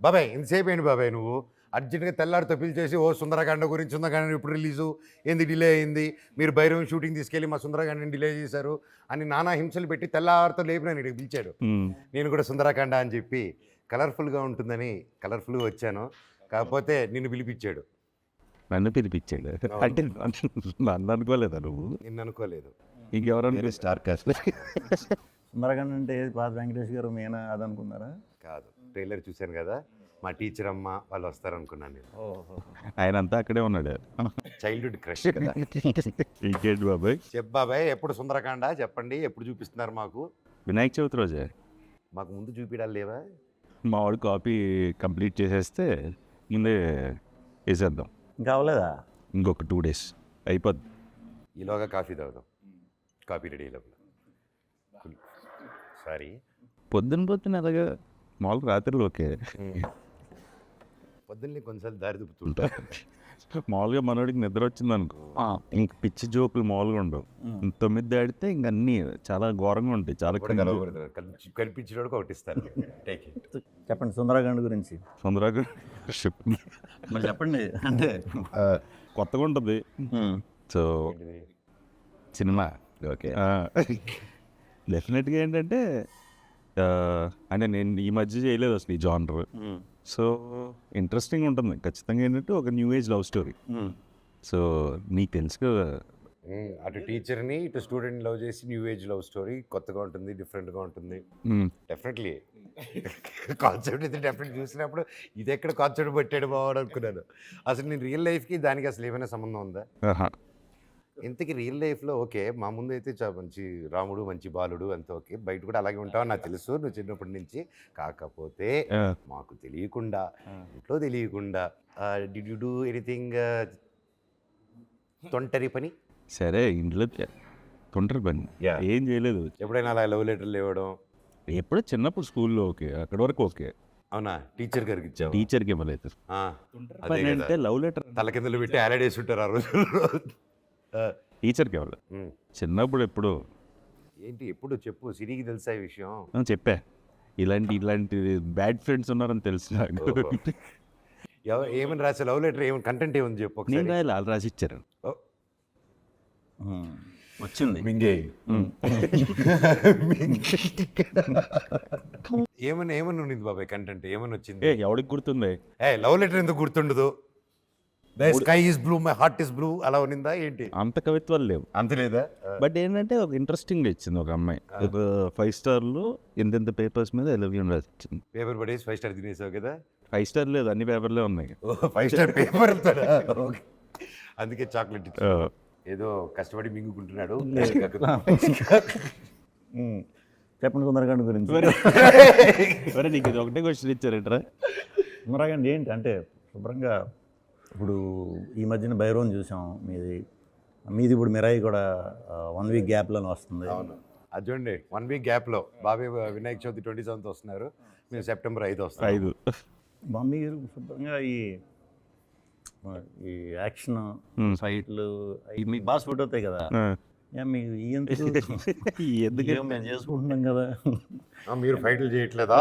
బాబాయ్ ఇంతసేపు ఏంటి బాబాయ్ నువ్వు అర్జెంట్గా తెల్లారితో పిలిచేసి ఓ సుందరకాండ గురించి సుందరకాండ ఇప్పుడు రిలీజు ఏంది డిలే అయింది, మీరు భైరవం షూటింగ్ తీసుకెళ్ళి మా సుందరకాండని డిలే చేశారు అని నానా హింసలు పెట్టి తెల్లారితో లేపి నేను ఇక్కడికి పిలిచాడు. నేను కూడా సుందరకాండ అని చెప్పి కలర్ఫుల్గా ఉంటుందని కలర్ఫుల్గా వచ్చాను. కాకపోతే నిన్ను పిలిపించాడు. నన్ను పిలిపించాడు అంటే నన్ను అనుకోలేదా నువ్వు? నిన్ను అనుకోలేదు. ఇంకెవరన్నా స్టార్ కాస్ట్ సుందరకాండ అంటే పాత వెంకటేష్ గారు మీనా అదనుకున్నారా? కాదు, ట్రైలర్ చూశాను కదా, మా టీచర్ అమ్మ వాళ్ళు వస్తారనుకున్నాను నేను. ఆయన అంతా అక్కడే ఉన్నాడు. చైల్డ్హుడ్ క్రష్ కదా. ఇంకేంటి బాబాయ్? చెప్ బాబాయ్, ఎప్పుడు సుందరకాండ చెప్పండి, ఎప్పుడు చూపిస్తున్నారు మాకు? వినాయక చవితి రోజే. మాకు ముందు చూపించాలి లేవా? మా వాడు కాపీ కంప్లీట్ చేసేస్తే ముందే వేసేద్దాం. ఇంకా అవ్వలేదా? ఇంకొక 2 days అయిపోద్ది. ఈలోగా కాఫీ తాగుదాం. కాఫీ రెడీ లోపల. సారీ, పొద్దున్న అలాగా మామూలు రాత్రులు ఓకే. పొద్దున్నే కొన్నిసార్లు దారి దుప్పుతుంటా. మామూలుగా మనోడికి నిద్ర వచ్చింది అనుకో, ఇంక పిచ్చి జోకులు మామూలుగా ఉండవు. 9 దాటితే ఇంక అన్నీ చాలా ఘోరంగా ఉంటాయి. చాలా కనిపించిన ఒకటి ఇస్తాను. Take it. చెప్పండి సుందరకాండ గురించి. తొందరగా మరి చెప్పండి. అంటే కొత్తగా ఉంటుంది. సో సినిమా ఓకే, డెఫినెట్గా ఏంటంటే అంటే నేను ఈ మధ్య చేయలేదు అసలు ఈ జానర్. సో ఇంట్రెస్టింగ్ ఉంటుంది ఖచ్చితంగా. ఏంటంటే ఒక new age love story. So నీకు తెలుసు కదా, అటు టీచర్ని ఇటు స్టూడెంట్ లవ్ చేసి న్యూ ఏజ్ లవ్ స్టోరీ కొత్తగా ఉంటుంది, డిఫరెంట్గా ఉంటుంది. డెఫినెట్లీ కాన్సెప్ట్ అయితే డెఫినెట్ చూసినప్పుడు ఇది ఎక్కడ కాన్సెప్ట్ పెట్టాడు బావాడు అనుకున్నాను. అసలు నేను రియల్ లైఫ్కి దానికి అసలు ఏమైనా సంబంధం ఉందా? ఇంతకీ రియల్ లైఫ్లో ఓకే, మా ముందు అయితే మంచి రాముడు మంచి బాలుడు అంత ఓకే, బయట కూడా అలాగే ఉంటావు నాకు తెలుసు నువ్వు చిన్నప్పటి నుంచి. కాకపోతే మాకు తెలియకుండా, ఇంట్లో తెలియకుండా డిడ్ యు డూ ఎనీథింగ్ తొంటరి పని? సరే ఇంట్లో తొంటరి పని ఏం చేయలేదు. ఎప్పుడైనా అలా లవ్ లెటర్లు ఇవ్వడం? ఎప్పుడో చిన్నప్పుడు స్కూల్లో ఓకే, అక్కడ వరకు ఓకే. అవునా? టీచర్ గారికి ఇచ్చావు? టీచర్కి ఇవ్వలేదు. అంటే లవ్ లెటర్ తల కిందలు పెట్టి యాలడేసి ఉంటారు ఆ రోజుల్లో. టీచర్కి ఇవ్వలేదు చిన్నప్పుడు. ఎప్పుడు ఏంటి ఎప్పుడు చెప్పు, సిరికి తెలుసా ఈ విషయం? చెప్పా, ఇలాంటి బ్యాడ్ ఫ్రెండ్స్ ఉన్నారని తెలుసు నాకు. ఏమని రాసే లవ్ లెటర్? ఏమైనా కంటెంట్ ఏముంది చెప్పు. నేను రాయాలి, వాళ్ళు రాసి ఇచ్చారు. వచ్చింది మింగే. ఏమని ఉండింది బాబాయ్ కంటెంట్? ఏమని వచ్చింది? ఎవడికి గుర్తుంది? లవ్ లెటర్ ఎందుకు గుర్తుండదు? The sky is blue my heart is blue అలా ఉన్నిందా ఏంటి? అంత కవిత్వాలు లేవు. అంత లేదా? బట్ ఏంటంటే ఒక ఇంట్రెస్టింగ్ ఇచ్చింది ఒక అమ్మాయి. ఒక 5 స్టార్లో ఎంతెంత పేపర్స్ మీద ఎలవియన్ రాసి ఇచ్చింది. పేపర్ పడేసి 5 స్టార్ తినేసావు కదా? 5 స్టార్ లేదు, అన్ని పేపర్లే ఉన్నాయి. 5 స్టార్ పేపర్ అందుకే చాక్లెట్ ఏదో కష్టపడి మింగుకుంటున్నాడు. చెప్పండి సుందరకాండ గురించి. సరే నీకు ఇది ఒకటే క్వశ్చన్ ఇచ్చారంటరా? సుందరకాండ ఏంటి అంటే శుభ్రంగా ఇప్పుడు ఈ మధ్యన భైరవం చూసాం, మీది ఇప్పుడు మిరాయి కూడా 1 week గ్యాప్లోనే వస్తుంది. అవును, అది చూడండి 1 week గ్యాప్లో బాబాయ్ వినాయక చవితి 27th వస్తున్నారు, మేము September 5 వస్తాం. 5 మీరు శుభ్రంగా ఈ యాక్షన్ ఫైట్లు అవి మీకు బాగా సూట్ అవుతాయి కదా. మీకు ఎందుకు మేము చేసుకుంటున్నాం కదా. మీరు ఫైట్లు చేయట్లేదా?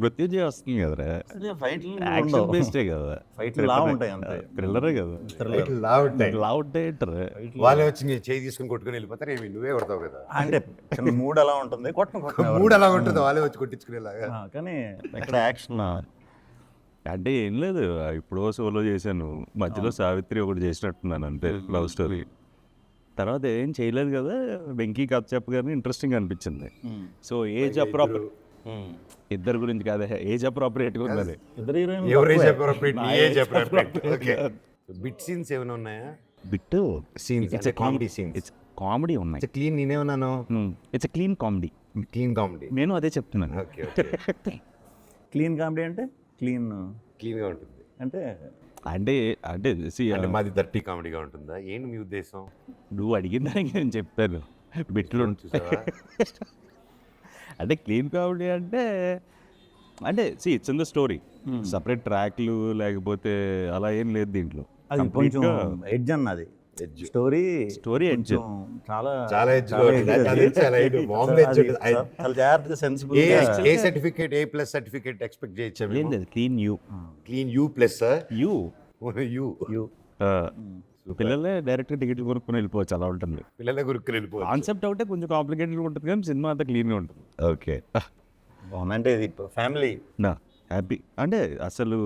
మృత్యుజయ వస్తుంది కదరా, ఫైట్లు బేస్డే కదా. ఫైట్లు లా ఉంటాయి అంతే, థ్రిల్లరే కదా. లా ఉంటాయి వాళ్ళే వచ్చి చేయి తీసుకుని కొట్టుకుని వెళ్ళిపోతారు, ఏమి నువ్వే కొడతావు కదా. అంటే చిన్న మూడ్ అలా ఉంటుంది, మూడు అలా ఉంటుంది, వాళ్ళే వచ్చి కొట్టించుకునేలాగా. కానీ ఎక్కడ యాక్షన్ అంటే ఏం లేదు. ఇప్పుడు సోలో చేశాను, మధ్యలో సావిత్రి ఒకటి చేసినట్టున్నాను అంతే, లవ్ స్టోరీ. తర్వాత ఏం చేయలేదు కదా. వెంకీ కథ చెప్పగానే ఇంట్రెస్టింగ్ అనిపించింది. సో ఏజ్ అప్రాపరియేట్, ఇద్దరు గురించి కాదు, ఏజ్ అప్రాపరియేట్గా ఉన్నది. బిట్ సీన్స్ ఏమైనా ఉన్నాయా? Bit scenes it's comedy scenes. It's comedy ఉన్నాయి. ఇట్స్ క్లీన్, నేనేమన్నాను? It's clean comedy. Clean comedy, నేను అదే చెప్తున్నాను. క్లీన్ కామెడీ అంటే క్లీన్గా ఉంటుంది అంటే అంటే అంటే మాది దర్టీ కామెడీగా ఉంటుందా? ఏంటి మీ ఉద్దేశం? నువ్వు అడిగిన దానికి నేను చెప్తాను. బిట్లు చూసావా? అంటే క్లీన్ కామెడీ అంటే it's in the story. Separate ట్రాక్లు లేకపోతే అలా ఏం లేదు దీంట్లో. అది కొంచెం ఎడ్జ్ అన్నది. Edge. Story Story edge. చాలా చాలా edge లో ఉంటుంది. అది చాలా edge. మామూలు edge ఉంటుంది. చాలా జాగ్రత్తగా sensible A certificate A plus certificate expect చేయొచ్చా ఏం లేదు clean you clean you plus you you పిల్లలే డైరెక్ట్గా టికెట్లు కొనుక్కొని వెళ్ళిపోవచ్చు అలా ఉంటుంది. పిల్లల గురుకులు వెళ్ళిపోవచ్చు. కాన్సెప్ట్ ఒకటే కొంచెం కాంప్లికేటెడ్ ఉంటుంది కానీ సినిమా అంతా క్లీన్గా ఉంటుంది. ఓకే అంటే ఇది ఫ్యామిలీ నా హ్యాపీ అంటే అసలు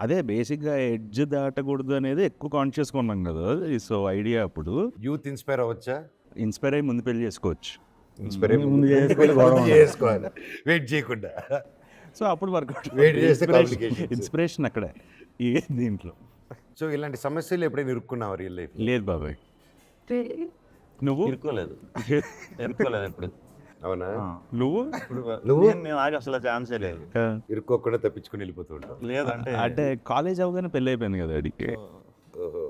అదే బేసిక్గా ఎడ్జ్ దాటకూడదు అనేది ఎక్కువ కాన్షియస్గా ఉన్నాం కదా. సో ఐడియా అప్పుడు యూత్ ఇన్స్పైర్ అవ్వచ్చా? ఇన్స్పైర్ అయ్యి ముందు పెళ్లి చేసుకోవచ్చు. ఇన్స్పైర్ ముందు చేసుకోవాలి, గొడవ ఉండదు. చేసుకోవాలి వెయిట్ చేయకుండా. సో అప్పుడు వర్కౌట్ Wait చేస్తే complications. ఇన్స్పిరేషన్ అక్కడే ఈ దీంట్లో. సో ఇలాంటి సమస్యలు ఎప్పుడైనా ఇరుక్కున్నావా రియల్ లైఫ్? లేదు బాబాయ్ నువ్వు ఇరుక్కోలేదు ఇప్పుడు అవునా? నువ్వు నేను ఆగి అసలు ఛాన్సే లేదు. ఇరుక్కోకుండా తప్పించుకుని వెళ్ళిపోతూ ఉంటావు. లేదంటే అంటే కాలేజ్ అవగానే పెళ్ళి అయిపోయింది కదా అడిగి. ఓహో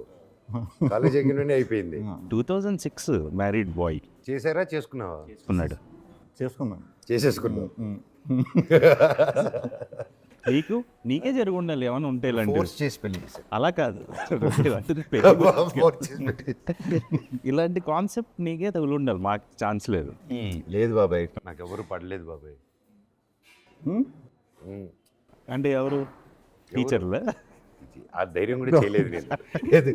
కాలేజ్ ఎగిన అయిపోయింది. 2006 మ్యారీడ్ బాయ్ చేసారా చేసుకున్నావా? ఉన్నాడు. చేసుకున్నాను. చేసేసుకున్నావు. నీకే జరిగి ఉండాలి ఏమైనా ఉంటే ఇలాంటి. ఫోర్స్ చేసి పెళ్లి చేశారు. అలా కాదు ఇలాంటి కాన్సెప్ట్ నీకే తగులు ఉండాలి, మాకు ఛాన్స్ లేదు. లేదు బాబాయ్ నాకు ఎవరు పడలేదు బాబాయ్. అంటే ఎవరు టీచర్లే? ఆ ధైర్యం కూడా చేయలేదు నేను. లేదు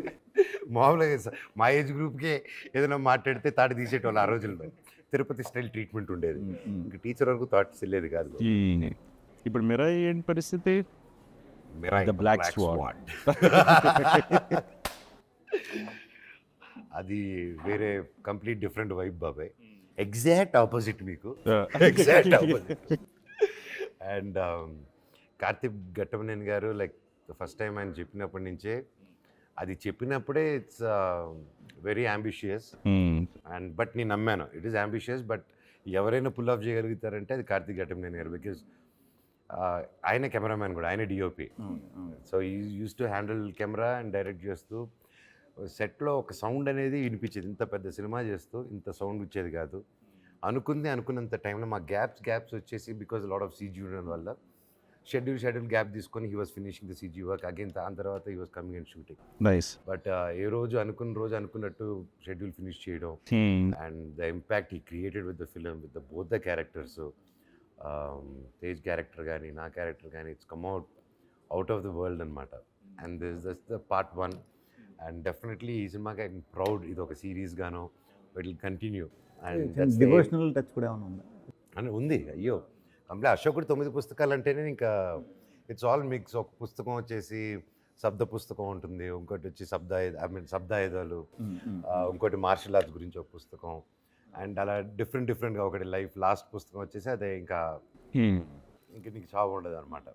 మామూలుగా మా ఏజ్ గ్రూప్కే ఏదైనా మాట్లాడితే తాటి తీసేటోళ్ళు ఆ రోజుల్లో. తిరుపతి స్టైల్ ట్రీట్మెంట్ ఉండేది. ఇంకా టీచర్ వరకు థాట్స్ వెళ్ళేది కాదు. ఇప్పుడు మిరా ఏంటి పరిస్థితి? Mirai, The Black Black Swan. Swan. అది వేరే కంప్లీట్ డిఫరెంట్ వైబ్ బాబాయ్. ఎగ్జాక్ట్ ఆపోజిట్ మీకు. Exact opposite. And Karthik Ghattamaneni గారు లైక్ ఫస్ట్ టైం ఆయన చెప్పినప్పటి నుంచే అది చెప్పినప్పుడే it's very ambitious and but నేను నమ్మాను ఇట్ ఈస్ అంబిషియస్ బట్ ఎవరైనా పుల్ ఆఫ్ చేయగలుగుతారంటే అది కార్తిక్ ఘట్టమనేని గారు. బికాజ్ ఆయన కెమెరామ్యాన్ కూడా, ఆయన DOP. So he used to handle camera and direct చేస్తూ సెట్లో ఒక సౌండ్ అనేది వినిపించేది. ఇంత పెద్ద సినిమా చేస్తూ ఇంత సౌండ్ వచ్చేది కాదు. అనుకున్నంత టైంలో మా గ్యాప్స్ వచ్చేసి బికాజ్ లాట్ ఆఫ్ సీజీ ఉండడం వల్ల షెడ్యూల్ గ్యాప్ తీసుకొని he was finishing the CG work again. దాని తర్వాత he was coming and shooting. Nice. But ఏ రోజు అనుకున్నట్టు షెడ్యూల్ ఫినిష్ చేయడం and the impact he created with the film with the both the characters. Tej character కానీ నా character కానీ it's come out of the world అనమాట. And this the part 1 and definitely ఈ సినిమాకి ఐ ప్రౌడ్. ఇది ఒక series గాను it will continue. And devotional touch కూడా ఏమైనా ఉందా? అని ఉంది. అయ్యో కంప్లీట్ అశోకుడు 9 పుస్తకాలు అంటేనే ఇంకా ఇట్స్ ఆల్ మిక్స్. ఒక పుస్తకం వచ్చేసి శబ్ద పుస్తకం ఉంటుంది, ఇంకోటి వచ్చి శబ్దాయుధాలు, ఇంకోటి మార్షల్ ఆర్ట్స్ గురించి ఒక పుస్తకం అండ్ అలా డిఫరెంట్గా ఒకటి లైఫ్. లాస్ట్ పుస్తకం వచ్చేసి అదే ఇంకా నీకు చావు ఉండదు అనమాట.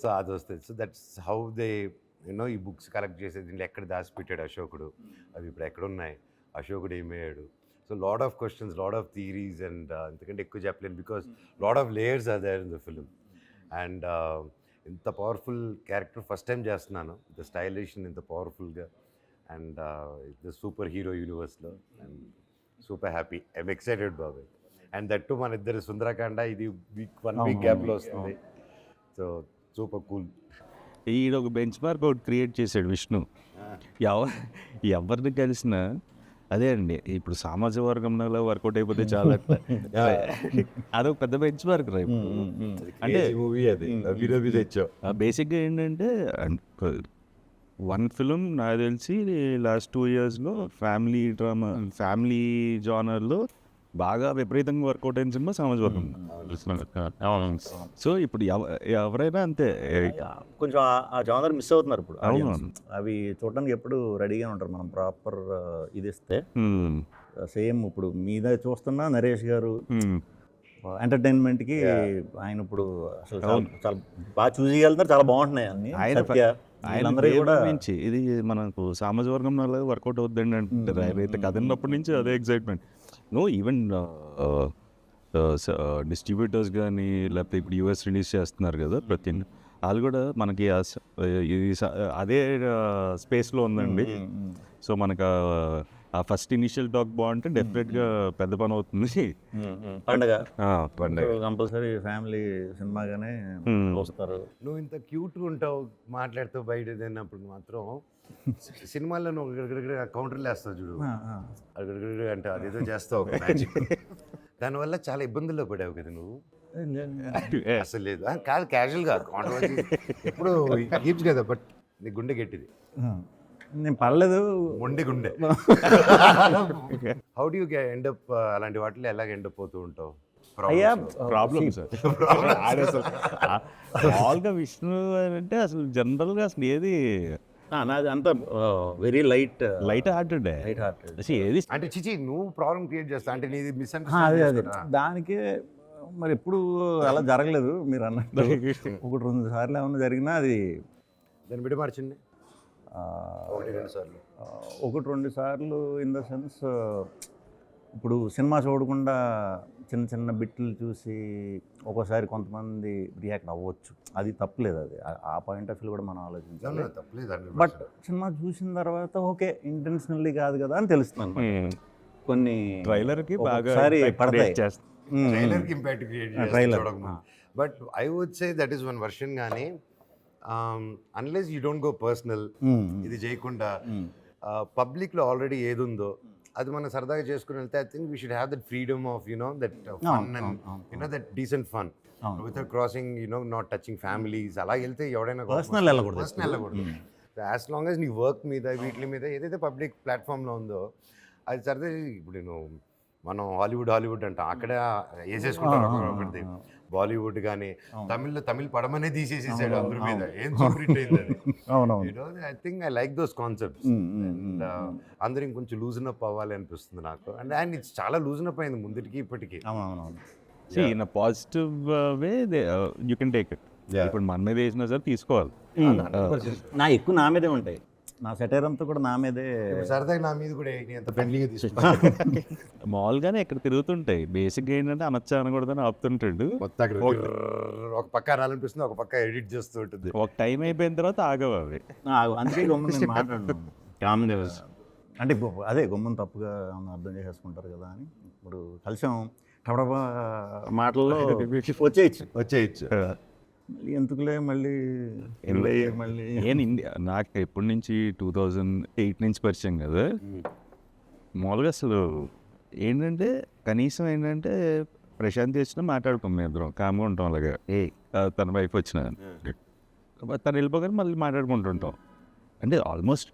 సో అది వస్తుంది. So that's how they you know ఈ బుక్స్ కలెక్ట్ చేసేది. దీంట్లో ఎక్కడ దాచిపెట్టాడు అశోకుడు, అవి ఇప్పుడు ఎక్కడున్నాయి, అశోకుడు ఏమయ్యాడు. So lot of questions, lot of theories and ఇంతకంటే ఎక్కువ చెప్పలేను because lot of layers are there in the film. And ఇంత పవర్ఫుల్ క్యారెక్టర్ ఫస్ట్ టైం చేస్తున్నాను. ద స్టైలిష్ ఇంత పవర్ఫుల్గా అండ్ ద సూపర్ హీరో యూనివర్స్లో and super happy. I'm excited బాబాయ్. And that మన ఇద్దరు సుందరకాండ ఇది వన్ వీక్ గ్యాప్లో వస్తుంది. So super cool. ఈడ ఒక బెంచ్ మార్క్ ఒకటి క్రియేట్ చేశాడు విష్ణు. ఎవరిని కలిసినా అదే అండి, ఇప్పుడు సామాజిక వర్గంలో వర్కౌట్ అయిపోతే చాలా అదొక పెద్ద బెంచ్ మార్క్ రా. అంటే మూవీ అది తెచ్చావు. బేసిక్గా ఏంటంటే వన్ ఫిలిం నాకు తెలిసి లాస్ట్ 2 yearsలో ఫ్యామిలీ డ్రామా, ఫ్యామిలీ జానర్లో బాగా విపరీతంగా వర్కౌట్ అయిన సినిమా సామాజిక వర్గం. సో ఇప్పుడు ఎవరైనా అంతే కొంచెం ఆ జానర్ మిస్ అవుతున్నారు ఇప్పుడు. అవును. అవి చూడడానికి ఎప్పుడు రెడీగా ఉంటారు. మనం ప్రాపర్ ఇది ఇస్తే సేమ్ ఇప్పుడు మీద చూస్తున్నా నరేష్ గారు ఎంటర్టైన్మెంట్కి ఆయన ఇప్పుడు అసలు చాలా బాగా చూసి వెళ్తున్నారు. చాలా బాగుంటున్నాయి అన్ని. ఆయనందరూ కూడా నుంచి ఇది మనకు సామాజిక వర్గంలో వర్కౌట్ అవుద్దండి అంటారు. అయితే కథ ఉన్నప్పటి నుంచి అదే ఎక్సైట్మెంట్. నో ఈవెన్ డిస్ట్రిబ్యూటర్స్ కానీ లేకపోతే ఇప్పుడు యూఎస్ రిలీజ్ చేస్తున్నారు కదా ప్రతి వాళ్ళు కూడా మనకి అదే స్పేస్లో ఉందండి. సో మనకు ఆ ఫస్ట్ ఇనిషియల్ టాక్ బాగుంటే డెఫినెట్గా పెద్ద పని అవుతుంది. పండగ పండుగ కంపల్సరీ ఫ్యామిలీ సినిమాగానే వస్తారు. నువ్వు ఇంత క్యూట్గా ఉంటావు మాట్లాడుతూ బయట తిన్నప్పుడు మాత్రం సినిమాల్లో నువ్వు కౌంటర్లు వేస్తావు చూడు, అగడగడ అంటే అదేదో చేస్తావు మ్యాజిక్. దానివల్ల చాలా ఇబ్బందుల్లో పడావు కదా నువ్వు. అసలు లేదు కాదు, క్యాజువల్గా కాంట్రవర్సీ ఎప్పుడు కీప్స్ కదా, బట్ నీ గుండె గట్టిది. నేను పర్లేదు, మొండి గుండె. How do you end up అలాంటి వాటిలో ఎలాగ ఎండ్ అప్ అవుతూ ఉంటావు? అయ్యా ప్రాబ్లమ్ సార్. మామూలుగా విష్ణు అంటే అసలు జనరల్గా అసలు ఏది నాది అంతా వెరీ లైట్ లైట్ హార్టెడ్ అసలు ఏది అంటే చిచి నువ్వు ప్రాబ్లం క్రియేట్ చేస్తా అంటే నీది అదే మిస్అండర్స్టాండింగ్. దానికే మరి ఎప్పుడు అలా జరగలేదు మీరు అన్నట్టు. 1-2 సార్లు ఏమన్నా జరిగినా అది దాన్ని బిడ్డ మార్చింది 1-2 సార్లు. 1-2 సార్లు ఇన్ ద సెన్స్ ఇప్పుడు సినిమా చూడకుండా చిన్న చిన్న బిట్లు చూసి ఒక్కోసారి కొంతమంది రియాక్ట్ అవ్వచ్చు, అది తప్పలేదు. అది ఆ పాయింట్ ఆఫ్ వ్యూ కూడా మనం ఆలోచించాలి. తప్పలేదు. బట్ సినిమా చూసిన తర్వాత ఓకే ఇంటెన్షనల్లీ కాదు కదా అని తెలుస్తుంది. కొన్ని ట్రైలర్కి బాగా ఒకసారి పడతాయి. ట్రైలర్కి impact create trailer but I would say that is one version. కానీ unless you don't go personal, ఇది చేయకుండా పబ్లిక్లో ఆల్రెడీ ఏది ఉందో అది మనం సరదాగా చేసుకుని వెళ్తే I think we should have that freedom of that fun and that decent fun without crossing not touching families. అలా వెళ్తే ఎవడైనా పర్సనల్ వెళ్ళకూడదు. యాజ్ లాంగ్ యాజ్ నీ వర్క్ మీద వీటి మీద ఏదైతే పబ్లిక్ ప్లాట్ఫామ్లో ఉందో అది సరదా. ఇప్పుడు నేను మనం హాలీవుడ్ అంటాం, అక్కడ వేసేసుకుంటారు ఒకటి. బాలీవుడ్ కానీ తమిళ్ పడమనే తీసేసేసాడు అందరి మీద, ఏం సూపర్ హిట్ అయింది. I think I like those concepts. And అందరూ ఇంకొంచెం లూజన్ అప్ అవ్వాలి అనిపిస్తుంది నాకు. అండ్ ఇట్స్ చాలా లూజన్ అప్ అయింది ముందుకి ఇప్పటికి. In positive way you can take it. ఇప్పుడు మన మీద వేసినా సరే తీసుకోవాలి. ఎక్కువ నా మీదే ఉంటాయి, నా సెటైర్ అంతా కూడా నా మీదే. సరదాగా నా మీద కూడా ఎంత ఫ్రెండ్లీగా తీసుకుంటాను. మామూలుగానే ఇక్కడ తిరుగుతుంటాయి. బేసిక్గా ఏంటంటే అనొచ్చా అనకూడదని ఆపుతుంటాడు. ఒక పక్క అనాలనిపిస్తుంది, ఒక పక్క ఎడిట్ చేస్తూ ఉంటుంది. ఒక టైం అయిపోయిన తర్వాత ఆగవు అవి. అందుకే గమ్మున మాట్లాడుతున్నాను అంటే అదే గమ్మున తప్పుగా అర్థం చేసేసుకుంటారు కదా అని. ఇప్పుడు కలిసాం టడబా మాటల్లో వచ్చేయచ్చు. ఎందుకులే మళ్ళీ నాకు ఎప్పటి నుంచి 2008 నుంచి పరిచయం కదా. మామూలుగా అసలు ఏంటంటే కనీసం ఏంటంటే ప్రశాంత్ వచ్చినా మాట్లాడుకోం, మేము ఇద్దరం కామ్గా ఉంటాం. అలాగే తన వైఫ్ వచ్చిన తను వెళ్ళిపోగానే మళ్ళీ మాట్లాడుకుంటుంటాం. అంటే ఆల్మోస్ట్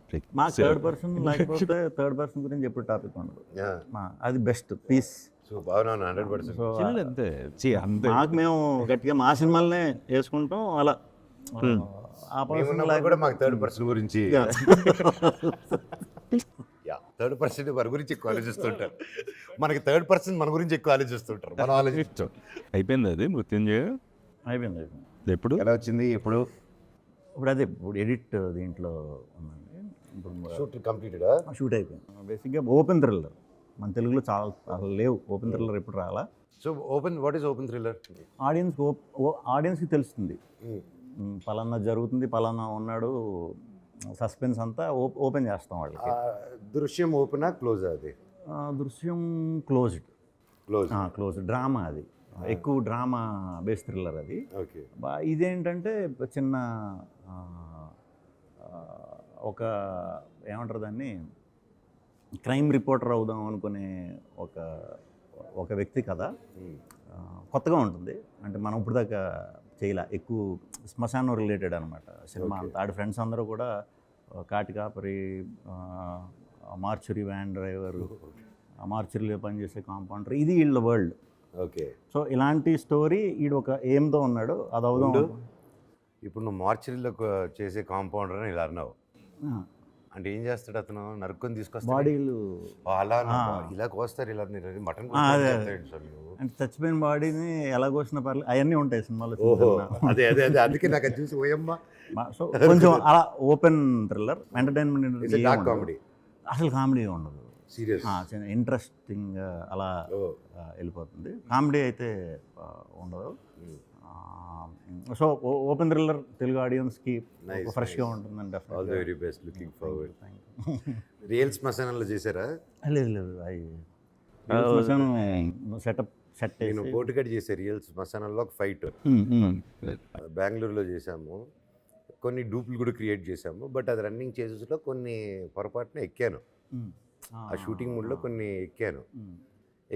థర్డ్ పర్సన్ లేకపోతే థర్డ్ పర్సన్ గురించి ఎప్పుడు టాపిక్ ఉండదు. అది బెస్ట్ పీస్. సో బాగున్నాను 100%. అంతే మాకు మేము గట్టిగా మా సినిమాలనే వేసుకుంటాం అలా. ఆ పర్సన్ కూడా మాకు థర్డ్ పర్సన్ గురించి థర్డ్ పర్సన్ మన గురించి ఎక్కువ ఆలోచిస్తుంటారు. మనకి థర్డ్ పర్సన్ మన గురించి ఎక్కువ ఆలోచిస్తుంటారు. మనం ఆలోచించాం. అయిపోయింది అది మృత్యుంజయ అయిపోయింది. ఎప్పుడు ఎలా వచ్చింది? ఇప్పుడు అదే ఇప్పుడు ఎడిట్ దీంట్లో ఉందండి. ఇప్పుడు షూట్ అయిపోయింది. బేసిక్గా ఓపెన్ థ్రిల్లర్ మన తెలుగులో చాలా లేవు. ఓపెన్ థ్రిల్లర్ ఎప్పుడు రాలా. So what is open thriller? ఆడియన్స్కి తెలుస్తుంది పలానా జరుగుతుంది, పలానా ఉన్నాడు, సస్పెన్స్ అంతా ఓపెన్ చేస్తాం వాళ్ళకి. దృశ్యం ఓపెనా క్లోజ్? అది దృశ్యం క్లోజ్ డ్రామా. అది ఎక్కువ డ్రామా బేస్ థ్రిల్లర్ అది. ఓకే. ఇదేంటంటే చిన్న ఒక ఏమంటారు దాన్ని, క్రైమ్ రిపోర్టర్ అవుదాం అనుకునే ఒక వ్యక్తి కథ. కొత్తగా ఉంటుంది, అంటే మనం ఇప్పుడు దాకా చేయలే. ఎక్కువ శ్మశానం రిలేటెడ్ అనమాట సినిమా అంతా. ఆడి ఫ్రెండ్స్ అందరూ కూడా కాటి కాపరి, మార్చురీ వ్యాన్ డ్రైవరు, మార్చురీలో పనిచేసే కాంపౌండర్, ఇది వీళ్ళ వరల్డ్. ఓకే. సో ఇలాంటి స్టోరీ ఈడు ఒక ఎయిమ్తో ఉన్నాడు, అది అవుదాం. ఇప్పుడు నువ్వు మార్చురీలో చేసే కాంపౌండర్ అని ఇలా అన్నావు అంటే ఏం చేస్తాడు అతను? నరుక్కొని తీసుకొస్తాడు బాడీలు అలా ఇలా కోస్తారు, ఇలా మటన్ అంటే చచ్చిపోయిన బాడీని ఎలా కోసిన పర్లేదు, అవన్నీ ఉంటాయి సినిమాలో. అదే అందుకే నాకు చూసి ఓయమ్మ. సో కొంచెం అలా ఓపెన్ థ్రిల్లర్ ఎంటర్టైన్మెంట్. కామెడీ అసలు కామెడీ ఉండదు, సీరియస్ ఇంట్రెస్టింగ్ అలా వెళ్ళిపోతుంది. కామెడీ అయితే ఉండదు. సో ఓపెన్ థ్రిల్లర్ తెలుగు ఆడియన్స్కి Nice, ఫ్రెష్గా nice. ఉంటుందండి all the very best, looking forward. Real శ్మశానంలో చేశారా? లేదు లేదు సెటప్ సెట్ నేను పోటుకట్ చేసే రియల్ శ్మశానంలో ఒక ఫైట్ బెంగళూరులో చేశాము. కొన్ని డూప్లు కూడా క్రియేట్ చేశాము. బట్ అది రన్నింగ్ చేసేలో కొన్ని పొరపాటున ఎక్కాను. ఆ షూటింగ్ మూడ్లో కొన్ని ఎక్కాను.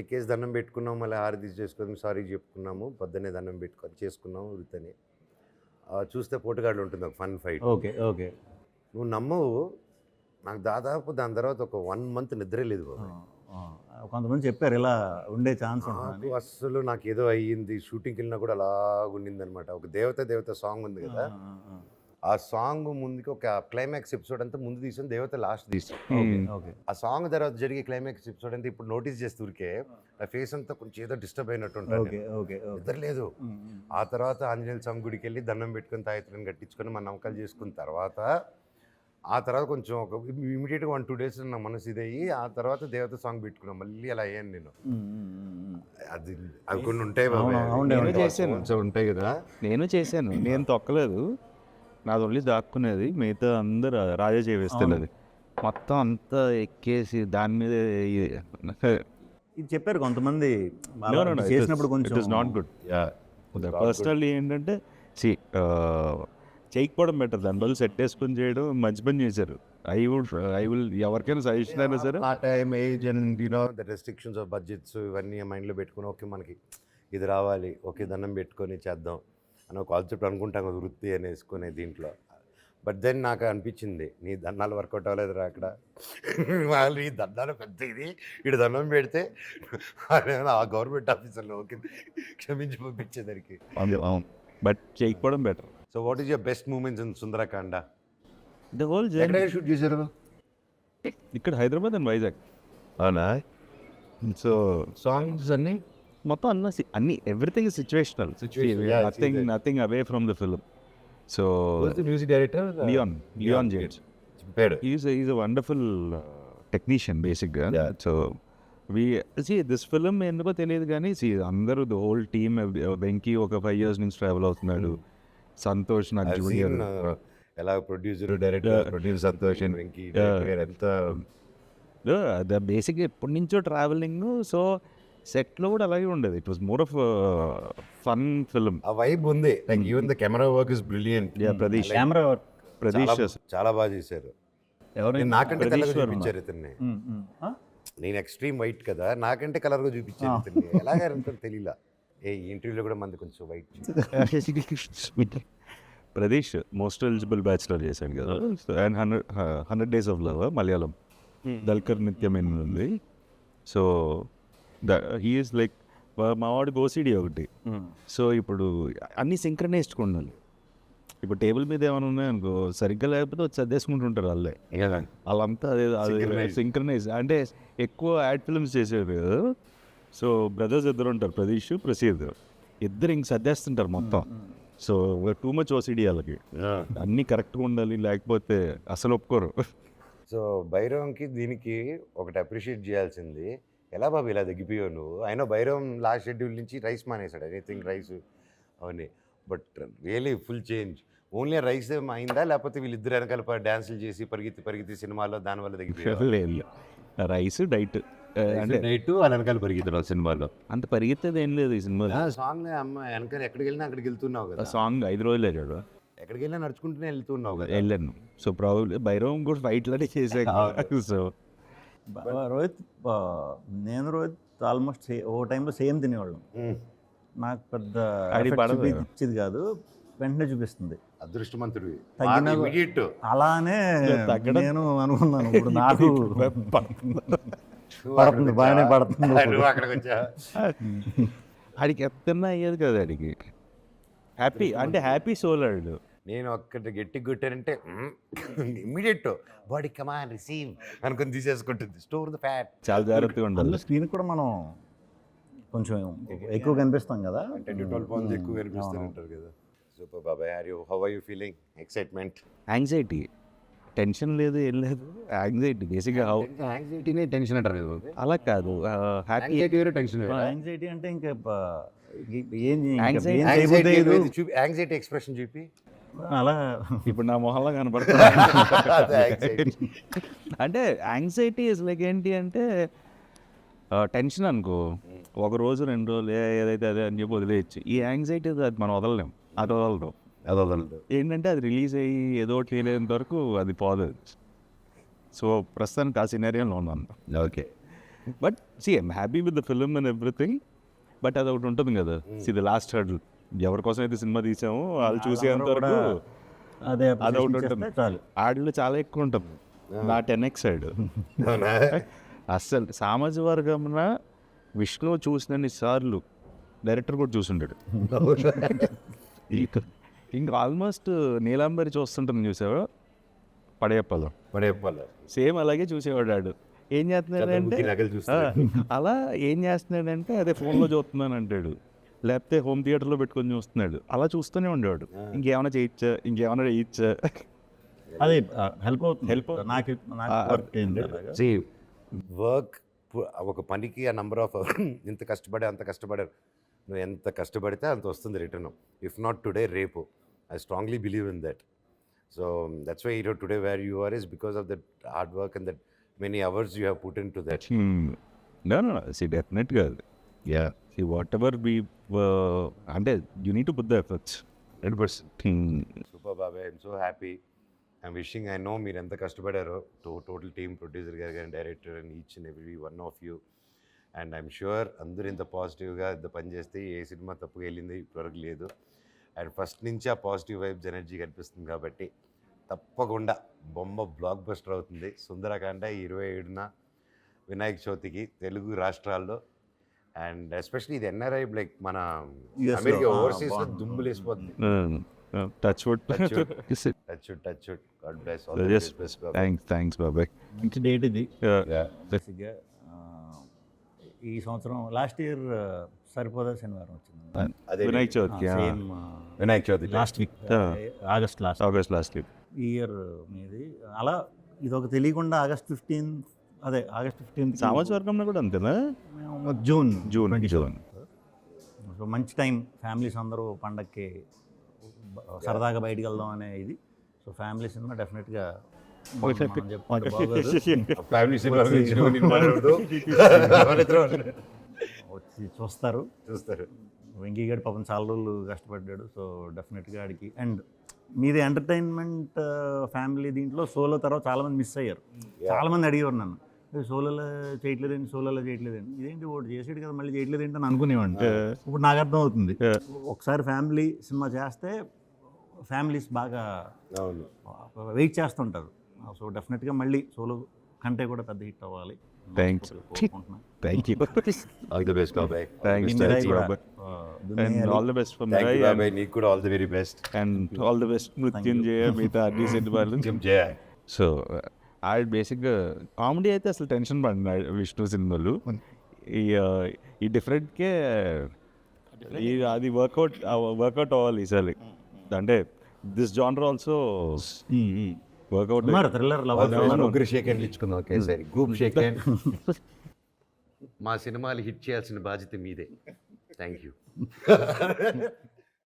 ఎక్కేసి దండం పెట్టుకున్నాము, మళ్ళీ హారతి చేసుకొని సారీ చెప్పుకున్నాము, పొద్దున్నే దండం పెట్టుకొని చేసుకున్నాము వృత్తని. చూస్తే పోటుగాళ్ళు ఉంటుంది ఒక ఫన్ ఫైట్. Okay okay. నువ్వు నమ్మవు, నాకు దాదాపు దాని తర్వాత ఒక 1 month నిద్రే లేదు బాబు. కొంతమంది చెప్పారు ఇలా ఉండే ఛాన్స్ ఉంటుంది. నాకు అస్సలు నాకు ఏదో అయ్యింది. షూటింగ్కి వెళ్ళినా కూడా అలా ఉండింది అనమాట. ఒక దేవత సాంగ్ ఉంది కదా, ఆ సాంగ్ ముందుకి ఒక క్లైమాక్స్ ఎపిసోడ్ అంతా ముందు తీసాను, దేవత లాస్ట్ తీసాను. ఓకే. ఆ సాంగ్ తర్వాత జరిగే క్లైమాక్స్ ఎపిసోడ్ అంతా ఇప్పుడు నోటీస్ చేస్తూరికే నా ఫేస్ అంతా కొంచెం ఏదో డిస్టర్బ్ అయినట్టు ఉంటుంది. Okay okay. నిద్ర లేదు. ఆ తర్వాత ఆంజనేయ స్వామి గుడికి వెళ్ళి దండం పెట్టుకొని తాయత్రం కట్టించుకొని మన నమ్మకాలు చేసుకున్న తర్వాత ఆ తర్వాత కొంచెం ఒక ఇమీడియట్గా 1-2 days నా మనసు ఇదయ్యి ఆ తర్వాత దేవత సాంగ్ పెట్టుకున్నాం. మళ్ళీ అలా అయ్యాను నేను. అది అవి కొన్ని ఉంటాయి బాబు. నేను చేశాను. ఉంటాయి కదా. నేను చేశాను, నేను తొక్కలేదు, నాది ఓన్లీ దాక్కునేది, మిగతా అందరు రాజా చేవేస్తున్నది. మొత్తం అంతా ఎక్కేసి దాని మీద ఇది చెప్పారు కొంతమంది చేసినప్పుడు కొంచెం it is not good. Personally ఏంటంటే చేయకపోవడం బెటర్, దాని బదులు సెట్ వేసుకొని చేయడం మంచి పని చేశారు. ఐ విల్ ఎవరికైనా సజెషన్ అయినా సరే ఆ time age and you know the restrictions of budgets ఇవన్నీ మైండ్లో పెట్టుకుని ఓకే మనకి ఇది రావాలి, ఓకే దండం పెట్టుకొని చేద్దాం అని ఒక కాన్సెప్ట్ అనుకుంటాం కదా వృత్తి అని వేసుకునే దీంట్లో. బట్ దెన్ నాకు అనిపించింది నీ దండాలు వర్కౌట్ అవ్వలేదురా అక్కడ. వాళ్ళు ఈ దండాలు పెద్ద ఇది ఇటు దండం పెడితే ఆ గవర్నమెంట్ ఆఫీసర్లో ఓకే క్షమించి పంపించేదానికి. బట్ చేయకపోవడం better. So what is your best moments in Sundarakanda? The whole ఎక్కడ షూట్ చేశారు? ఇక్కడ హైదరాబాద్ అండ్ వైజాగ్. అవునా? సో సాంగ్స్ అన్నీ మొత్తం అన్ని everything is situational, nothing away from the film. So music director Leon James, is a wonderful technician బేసిక్గా. So this film ఎందుకో తెలియదు కానీ అందరూ ద హోల్ టీమ్, వెంకీ ఒక 5 years నుంచి ట్రావెల్ అవుతున్నాడు, సంతోష్ నాకు జూనియర్, ఎలా producer director Santosh and Venky ఎంత బేసిక్గా ఎప్పటి నుంచో ట్రావెలింగ్. సో సెట్లో కూడా అలాగే ఉండేది. It was more of fun film. ఆ వైబ్ ఉంది. Like even the camera work is brilliant. Pradeesh చాలా బాగా చేశారు. ఎవరైనా నాకంటే కలర్ చూపించారు ఇతన్ని. నేను ఎక్స్ట్రీమ్ వైట్ కదా, నాకంటే కలర్గా చూపించారు ఇతన్ని. ఎలాగా తెలియలా. ఏ ఇంటర్వ్యూలో కూడా మంది కొంచెం వైట్. ప్రదీష్ మోస్ట్ ఎలిజిబుల్ బ్యాచులర్ చేశాను కదా, and 100 Days of Love Malayalam, Dulquer నిత్యమైన ఉంది. సో హీ ఈస్ లైక్ మా వాడికి ఓసిడి ఒకటి. సో ఇప్పుడు అన్నీ సింక్రనైజ్డ్గా ఉండాలి. ఇప్పుడు టేబుల్ మీద ఏమైనా ఉన్నాయనుకో సరిగ్గా లేకపోతే వచ్చి అదేసుకుంటుంటారు వాళ్ళే. వాళ్ళంతా అదే సింక్రనైజ్ అంటే ఎక్కువ యాడ్ ఫిల్మ్స్ చేసేది కదా. సో బ్రదర్స్ ఇద్దరు ఉంటారు, ప్రదీష్ ప్రసీద్, ఇద్దరు ఇంక సర్దేస్తుంటారు మొత్తం. సో టూ మచ్ ఓసిడి వాళ్ళకి, అన్నీ కరెక్ట్గా ఉండాలి, లేకపోతే అసలు ఒప్పుకోరు. సో భైరవంకి దీనికి ఒకటి అప్రిషియేట్ చేయాల్సింది, ఎలా బాబు ఇలా తగ్గిపోయావు నువ్వు? అయినా భైరవం లాస్ట్ షెడ్యూల్ నుంచి రైస్ మానేశాడు, ఎనీథింగ్ రైస్ అవన్నీ. But really full change. Only rice అయిందా లేకపోతే వీళ్ళిద్దరు వెనకాల డ్యాన్సులు చేసి పరిగెత్తి సినిమాలో దానివల్ల తగ్గిపోయారు? లేదు, రైస్ డైట్ అంటే నైట్ వాళ్ళ వెనకాల పరిగెత్తున్నారు సినిమాలో. అంత పరిగెత్తేది ఏం లేదు ఈ సినిమాలో. సాంగ్ అమ్మ వెనకాల ఎక్కడికి వెళ్ళినా అక్కడికి వెళ్తున్నావు కదా. సాంగ్ 5 రోజులు వెళ్ళాడు, ఎక్కడికి వెళ్ళినా నడుచుకుంటూనే వెళ్తున్నావు కదా. వెళ్ళాను. సో ప్రాబ్లీ భైరవం కూడా ఫైట్లనే చేసాక. సో రోహిత్, రోహిత్ ఆల్మోస్ట్ ఓ టైంలో సేమ్ తినేవాళ్ళం. నాకు పెద్ద చూపించేది కాదు, వెంటనే చూపిస్తుంది. అదృష్టవంతుడివి. అలానే నేను అనుకున్నాను, ఇప్పుడు నాకు పడుతుంది, బాగానే పడుతుంది. ఆడికి ఎత్తన్నా అయ్యేది కదా, ఆడికి హ్యాపీ అంటే హ్యాపీ సోలాడు. నేను ఒక్కటి గట్టి కొట్టానంటే ఇమ్మీడియట్ బాడీ కమాన్ రిసీవ్ అనుకుని తీసేసుకుంటుంది. Store the fat. చాలా జాగ్రత్తగా ఉండాలి. స్క్రీన్ కూడా మనం కొంచెం ఎక్కువ కనిపిస్తాం కదా, 10-12 pounds ఎక్కువ కనిపిస్తుంటారు కదా. సూపర్ బాబాయ్. How are you feeling? Excitement, anxiety, tension లేదు, ఏం లేదు, యాంగ్జైటీ బేసిక్గా. యాంగ్జైటీనే టెన్షన్ అంటారు కదా. అలా కాదు, హ్యాపీ టెన్షన్. యాంగ్జైటీ అంటే ఇంకా ఏం Anxiety- ఏం చేయబుద్ధి అయ్యేది. యాంగ్జైటీ ఎక్స్ప్రెషన్ చూపి అలా ఇప్పుడు నా మొహంలో కనపడుతుంది అదే anxiety. అంటే యాంగ్జైటీ ఇస్ లైక్ ఏంటి అంటే టెన్షన్ అనుకో ఒక రోజు 2 రోజులు ఏదైతే అదే అని చెప్పి వదిలేయచ్చు. ఈ యాంగ్జైటీ అది మనం వదలలేం, అది వదలడం. అది వదలదు. ఏంటంటే అది రిలీజ్ అయ్యి ఏదో ఒకటి తెలియనంత వరకు అది పోదు. సో ప్రస్తుతానికి ఆ సినారియోలో ఉన్నాను. Okay. But I'm happy with the film and everything. But అది ఒకటి ఉంటుంది కదా, ది లాస్ట్ హర్డల్. ఎవరి కోసం అయితే సినిమా తీసామో వాళ్ళు చూసేంత వరకు అదే అది ఒకటి చేస్తే ఉంటుంది. చాలు. ఆడిలో చాలా ఎక్కువ ఉంటుంది నా 10x సైడ్. అస్సలు సామాజిక వర్గంన విష్ణు చూసినన్ని సార్లు డైరెక్టర్ కూడా చూసుంటాడు. ఇంకా ఆల్మోస్ట్ నీలాంబరి చూస్తుంటుంది చూసావా పడేప్పలో, సేమ్ అలాగే చూసేవాడు ఆడు. ఏం చేస్తున్నాడంటే నగలు చూస్తాడు. అలా ఏం చేస్తున్నాడంటే అదే ఫోన్లో చూస్తున్నాను అంటాడు, లేకపోతే హోమ్ థియేటర్లో పెట్టుకొని చూస్తున్నాడు. అలా చూస్తూనే ఉండేవాడు. ఇంకేమైనా చేయొచ్చా. అది హెల్ప్ అవుతుంది. Help నాకు వర్క్ ఏంటి అలాగా. వర్క్ ఒక పనికి ఆ నంబర్ ఆఫ్ ఇంత కష్టపడే అంత కష్టపడారు. నువ్వు ఎంత కష్టపడితే అంత వస్తుంది రిటర్న్. ఇఫ్ నాట్ టుడే రేపు. I strongly believe in that. So that's why today where you are is because of that hard work and that many hours you have put in to that. డెఫినెట్గా whatever be అంటే you need to put the efforts 100%. Super బాబాయ్, I'm so happy. I'm wishing, I know మీరు ఎంత కష్టపడారో total team, producer గారు కానీ, director and each and every one of you. And I'm sure అందరూ ఇంత పాజిటివ్గా ఇంత పని చేస్తే ఏ సినిమా తప్పుగా వెళ్ళింది ఇప్పటివరకు లేదు. అండ్ ఫస్ట్ నుంచి ఆ పాజిటివ్ వైబ్స్ ఎనర్జీ కనిపిస్తుంది కాబట్టి తప్పకుండా బొమ్మ బ్లాక్ బస్టర్ అవుతుంది. సుందరకాండ 27న వినాయక చవితికి తెలుగు రాష్ట్రాల్లో. అండ్ ఎస్పెషలీ ఇది ఎన్ఆర్ఐ లైక్ మన US లో, అమెరికా ఓవర్సీస్లో బాగుంది. దుమ్ములు వేసిపోతుంది. Touch wood. Touch god bless all the best బాబాయ్. థ్యాంక్స్ బాబాయ్. మంచి డేట్ ఇది. Yeah. బేసిక్గా ఈ సంవత్సరం లాస్ట్ ఇయర్ సరిపోదా శనివారం వచ్చింది. అదే వినాయక చవితికి same Vinayaka Chavithi last week, August last last week. ఈ ఇయర్ మీది. అలా ఇది ఒక తెలియకుండా ఆగస్ట్ 15 సామాజిక వర్గంలో కూడా అంతేనా? June June. సో మంచి టైం ఫ్యామిలీస్ అందరూ పండక్కి సరదాగా బయటికి వెళ్దాం అనే ఇది. సో ఫ్యామిలీ సినిమా డెఫినెట్గా ఫ్యామిలీ సినిమా వచ్చి చూస్తారు. చూస్తారు. వెంకీ గారు పాపం చాలా రోజులు కష్టపడ్డాడు. సో డెఫినెట్గా ఆడికి. అండ్ మీది ఎంటర్టైన్మెంట్ ఫ్యామిలీ దీంట్లో సోలో తర్వాత చాలామంది మిస్ అయ్యారు. చాలామంది అడిగేవారు నన్ను, సోలోలో చేయట్లేదండి, ఇదేంటి ఒకటి చేసాడు కదా మళ్ళీ చేయట్లేదేంటి అని అనుకునేవాడిని. ఇప్పుడు నాకు అర్థం అవుతుంది. ఒకసారి ఫ్యామిలీ సినిమా చేస్తే ఫ్యామిలీస్ బాగా అవును. వెయిట్ చేస్తుంటారు. సో డెఫినెట్గా మళ్ళీ సోలో కంటే కూడా పెద్ద హిట్ అవ్వాలి. Thank you. All the best బాబాయ్. And all the best for thank you Mirai బాబాయ్. నీకు కూడా all the very best. And all the best Mrityunjaya మిగతా అన్ని సినిమాలు. జయ. సో ఆడు బేసిక్గా కామెడీ అయితే అసలు టెన్షన్ పడిన విష్ణు సినిమాలు ఈ డిఫరెంట్కే అది వర్కౌట్ అవ్వాలి ఈసారి. అంటే this genre also work out. Thriller ముగ్గురు షేక్ హ్యాండ్లు ఇచ్చుకుందాం ఒకేసారి. Group shake hand. మా సినిమాలు హిట్ చేయాల్సిన బాధ్యత మీదే. Thank you.